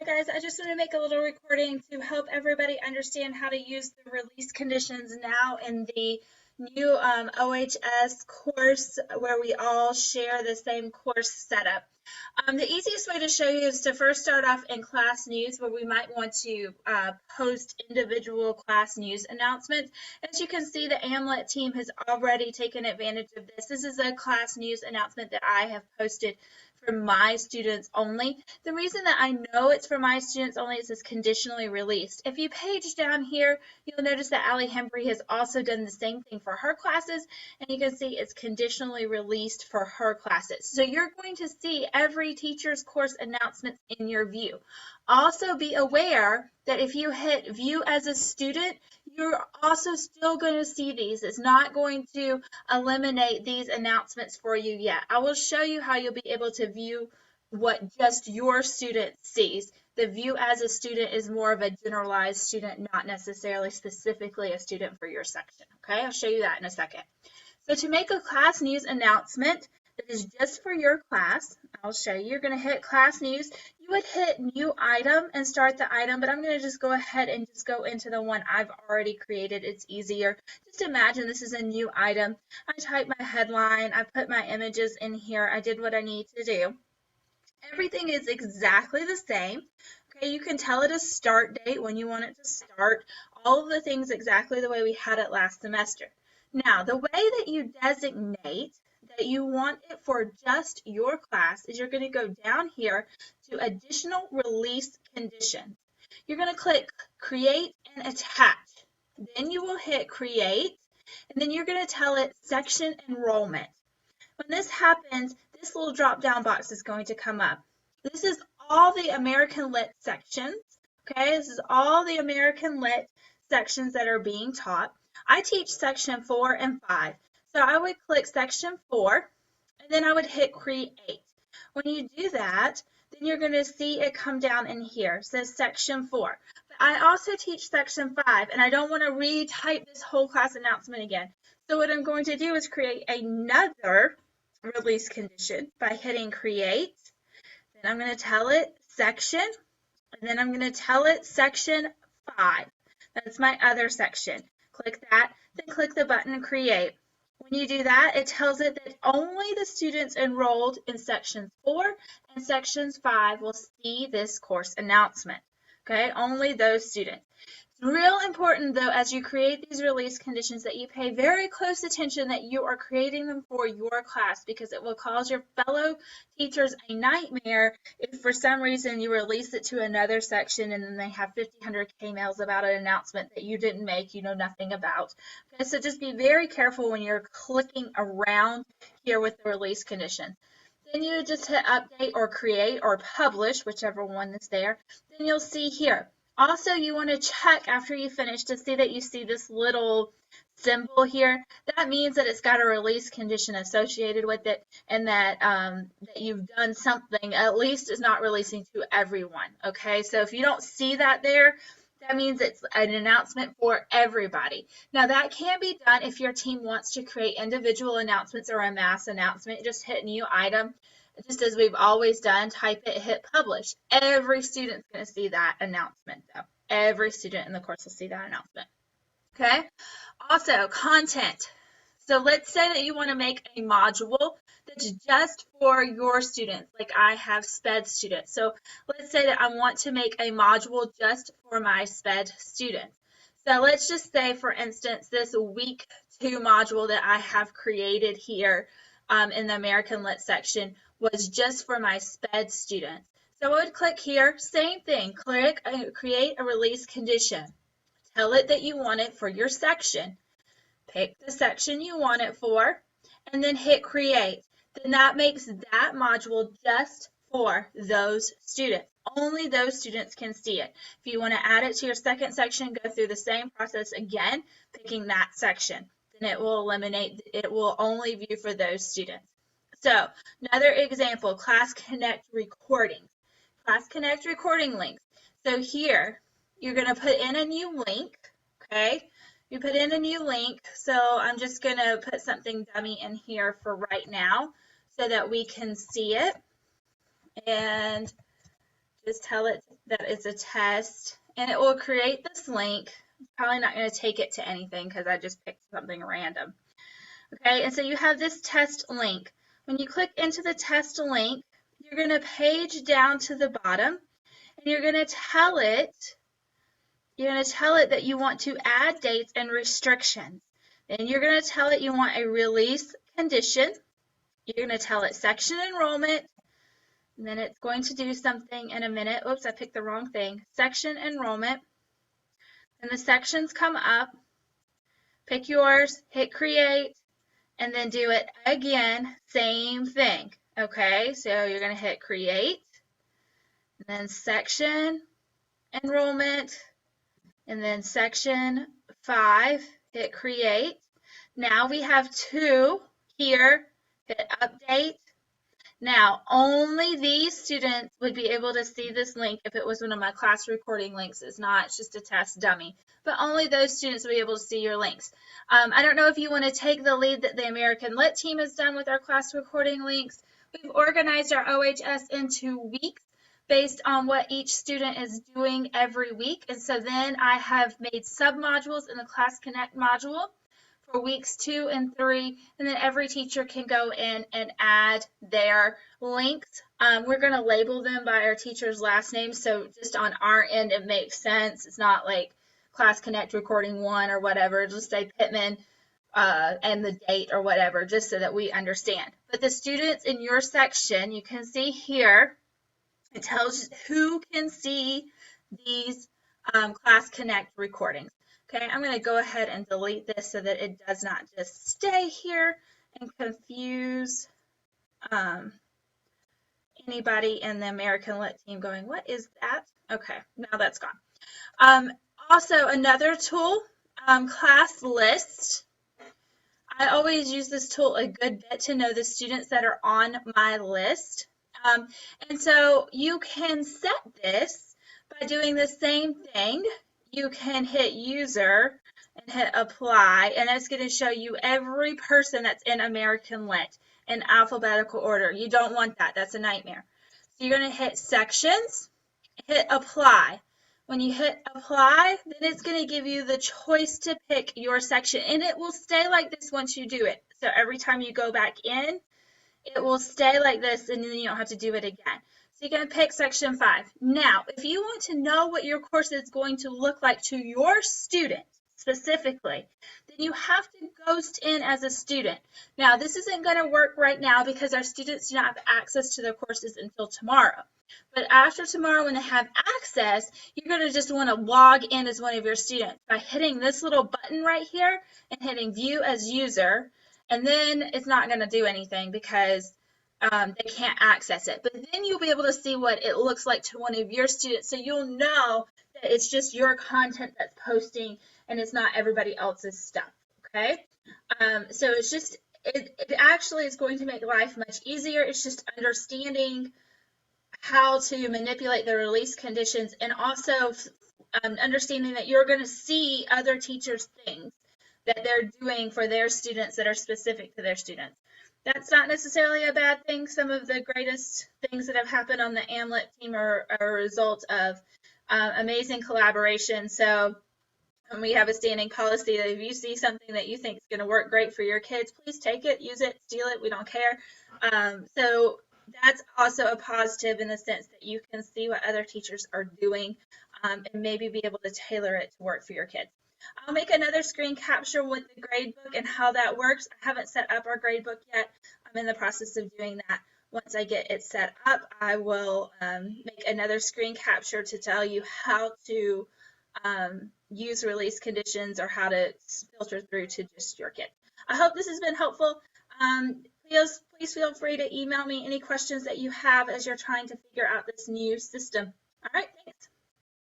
Guys, I just want to make a little recording to help everybody understand how to use the release conditions now in the new OHS course where we all share the same course setup. The easiest way to show you is to first start off in class news where we might want to post individual class news announcements. As you can see, the AMLET team has already taken advantage of this. This is a class news announcement that I have posted for my students only. The reason that I know it's for my students only is it's conditionally released. If you page down here, you'll notice that Allie Hembry has also done the same thing for her classes, and you can see it's conditionally released for her classes. So you're going to see every teacher's course announcements in your view. Also be aware that if you hit view as a student, you're also still going to see these. It's not going to eliminate these announcements for you yet. I will show you how you'll be able to view what just your student sees. The view as a student is more of a generalized student, not necessarily specifically a student for your section. Okay, I'll show you that in a second. So to make a class news announcement that is just for your class, I'll show you. You're going to hit class news. You would hit new item and start the item, but I'm going to just go ahead and just go into the one I've already created. It's easier. Just imagine this is a new item. I type my headline. I put my images in here. I did what I need to do. Everything is exactly the same. Okay, you can tell it a start date when you want it to start. All of the things exactly the way we had it last semester. Now, the way that you designate that you want it for just your class is you're going to go down here to additional release conditions. You're going to click create and attach. Then you will hit create, and then you're going to tell it section enrollment. When this happens, this little drop-down box is going to come up. This is all the American Lit sections. Okay, this is all the American Lit sections that are being taught. I teach section 4 and 5. So I would click section 4, and then I would hit create. When you do that, then you're going to see it come down in here. It says section 4. But I also teach section 5, and I don't want to retype this whole class announcement again. So what I'm going to do is create another release condition by hitting create. Then I'm going to tell it section, and then I'm going to tell it section 5. That's my other section. Click that, then click the button create. When you do that, it tells it that only the students enrolled in sections 4 and sections 5 will see this course announcement. Okay, only those students. It's real important, though, as you create these release conditions that you pay very close attention that you are creating them for your class, because it will cause your fellow teachers a nightmare if for some reason you release it to another section and then they have 1,500 K-mails about an announcement that you didn't make, you know nothing about. Okay, so just be very careful when you're clicking around here with the release conditions. Then you just hit update or create or publish, whichever one is there. Then you'll see here. Also, you want to check after you finish to see that you see this little symbol here. That means that it's got a release condition associated with it, and that that you've done something, at least is not releasing to everyone. Okay, so if you don't see that there, that means it's an announcement for everybody. Now, that can be done if your team wants to create individual announcements or a mass announcement. Just hit new item. Just as we've always done, type it, hit publish. Every student's going to see that announcement, though. Every student in the course will see that announcement. Okay? Also, content. So let's say that you want to make a module that's just for your students, like I have SPED students. So let's say that I want to make a module just for my SPED students. So let's just say, for instance, this week 2 module that I have created here in the American Lit section was just for my SPED students. So I would click here, same thing, click create a release condition. Tell it that you want it for your section. Pick the section you want it for, and then hit create. Then that makes that module just for those students. Only those students can see it. If you want to add it to your second section, go through the same process again, picking that section. Then it will eliminate, it will only view for those students. So another example, Class Connect recordings. Class Connect recording links. So here, you're going to put in a new link, okay? You put in a new link, so I'm just going to put something dummy in here for right now so that we can see it. And Just tell it that it's a test, and it will create this link. It's probably not going to take it to anything because I just picked something random. Okay, and so you have this test link. When you click into the test link, you're going to page down to the bottom, and you're going to tell it that you want to add dates and restrictions. Then you're going to tell it you want a release condition. You're going to tell it section enrollment, and then it's going to do something in a minute. Oops, I picked the wrong thing. Section enrollment. Then the sections come up. Pick yours, hit create, and then do it again. Same thing. Okay, so you're going to hit create, and then section enrollment, and then section 5, hit create. Now we have 2 here, hit update. Now, only these students would be able to see this link if it was one of my class recording links. It's not, it's just a test dummy. But only those students will be able to see your links. I don't know if you want to take the lead that the American Lit team has done with our class recording links. We've organized our OHS into weeks based on what each student is doing every week. And so then I have made submodules in the Class Connect module for weeks 2 and 3, and then every teacher can go in and add their links. We're going to label them by our teacher's last name, so just on our end it makes sense. It's not like Class Connect recording 1 or whatever. Just say Pittman and the date or whatever, just so that we understand. But the students in your section, you can see here, it tells who can see these Class Connect recordings. Okay, I'm going to go ahead and delete this so that it does not just stay here and confuse anybody in the American Lit team going, what is that? Okay, now that's gone. Also, another tool, Class List. I always use this tool a good bit to know the students that are on my list. And so you can set this by doing the same thing. You can hit user and hit apply, and it's going to show you every person that's in American Lit in alphabetical order. You don't want that. That's a nightmare. So you're going to hit sections, hit apply. When you hit apply, then it's going to give you the choice to pick your section, and it will stay like this once you do it. So every time you go back in, it will stay like this, and then you don't have to do it again. So you're going to pick section 5. Now, if you want to know what your course is going to look like to your student specifically, then you have to ghost in as a student. Now, this isn't going to work right now because our students do not have access to their courses until tomorrow. But after tomorrow, when they have access, you're going to just want to log in as one of your students by hitting this little button right here and hitting view as user. And then it's not going to do anything because they can't access it. But then you'll be able to see what it looks like to one of your students, so you'll know that it's just your content that's posting and it's not everybody else's stuff, okay? So it's just, it actually is going to make life much easier. It's just understanding how to manipulate the release conditions, and also understanding that you're going to see other teachers' things that they're doing for their students that are specific to their students. That's not necessarily a bad thing. Some of the greatest things that have happened on the AMLIT team are a result of amazing collaboration. So we have a standing policy that if you see something that you think is going to work great for your kids, please take it, use it, steal it, we don't care. So that's also a positive in the sense that you can see what other teachers are doing and maybe be able to tailor it to work for your kids. I'll make another screen capture with the gradebook and how that works. I haven't set up our gradebook yet. I'm in the process of doing that. Once I get it set up, I will make another screen capture to tell you how to use release conditions or how to filter through to just your kid. I hope this has been helpful. Please feel free to email me any questions that you have as you're trying to figure out this new system. All right.